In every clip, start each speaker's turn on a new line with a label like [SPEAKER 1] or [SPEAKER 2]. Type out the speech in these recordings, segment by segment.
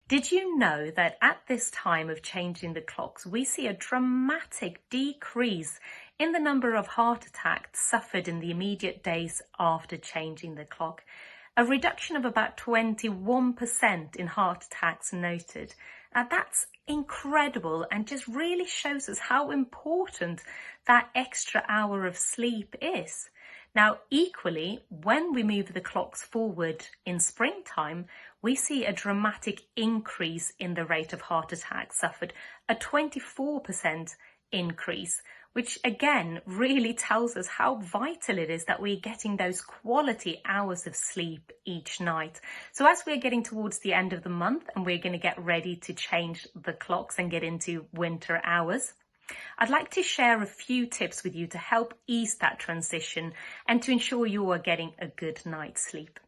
[SPEAKER 1] Did you know that at this time of changing the clocks, we see a dramatic decrease in the number of heart attacks suffered in the immediate days after changing the clock? A reduction of about 21% in heart attacks noted. Now that's incredible and just really shows us how important that extra hour of sleep is. Now, equally, when we move the clocks forward in springtime, we see a dramatic increase in the rate of heart attacks suffered, a 24% increase, which again really tells us how vital it is that we're getting those quality hours of sleep each night. So as we're getting towards the end of the month and we're going to get ready to change the clocks and get into winter hours, I'd like to share a few tips with you to help ease that transition and to ensure you are getting a good night's sleep.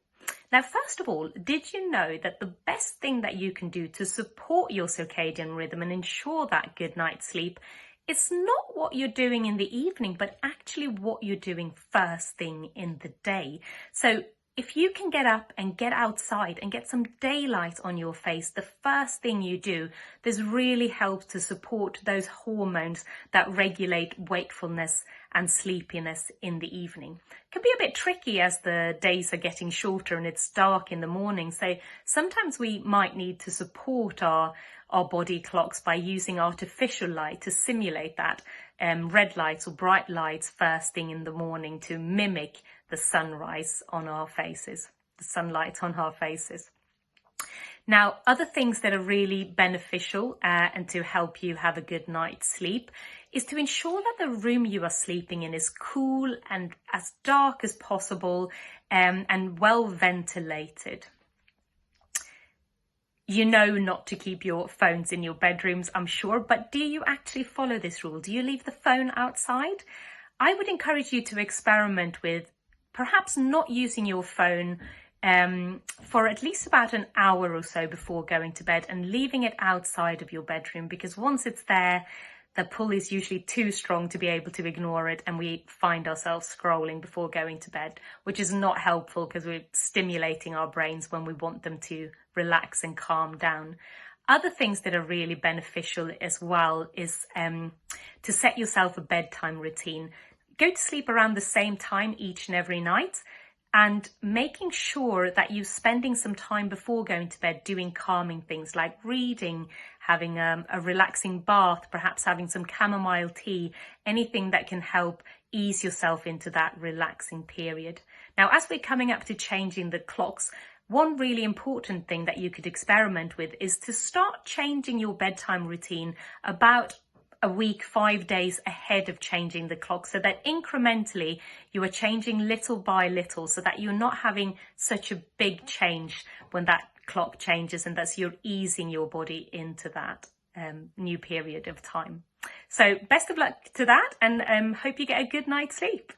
[SPEAKER 1] Now, first of all, did you know that the best thing that you can do to support your circadian rhythm and ensure that good night's sleep is not what you're doing in the evening, but actually what you're doing first thing in the day? So if you can get up and get outside and get some daylight on your face, the first thing you do, this really helps to support those hormones that regulate wakefulness and sleepiness in the evening. It can be a bit tricky as the days are getting shorter and it's dark in the morning. So sometimes we might need to support our body clocks by using artificial light to simulate that, red lights or bright lights first thing in the morning to mimic the sunrise on our faces, the sunlight on our faces. Now, other things that are really beneficial and to help you have a good night's sleep is to ensure that the room you are sleeping in is cool and as dark as possible and well ventilated. You know not to keep your phones in your bedrooms, I'm sure, but do you actually follow this rule? Do you leave the phone outside? I would encourage you to experiment with perhaps not using your phone for at least about an hour or so before going to bed and leaving it outside of your bedroom, because once it's there, the pull is usually too strong to be able to ignore it, and we find ourselves scrolling before going to bed, which is not helpful because we're stimulating our brains when we want them to relax and calm down. Other things that are really beneficial as well is to set yourself a bedtime routine. Go to sleep around the same time each and every night, and making sure that you're spending some time before going to bed doing calming things like reading, having a relaxing bath, perhaps having some chamomile tea, anything that can help ease yourself into that relaxing period. Now, as we're coming up to changing the clocks, one really important thing that you could experiment with is to start changing your bedtime routine about a week, 5 days ahead of changing the clock, so that incrementally you are changing little by little, so that you're not having such a big change when that clock changes, and that's you're easing your body into that new period of time. So best of luck to that, and hope you get a good night's sleep.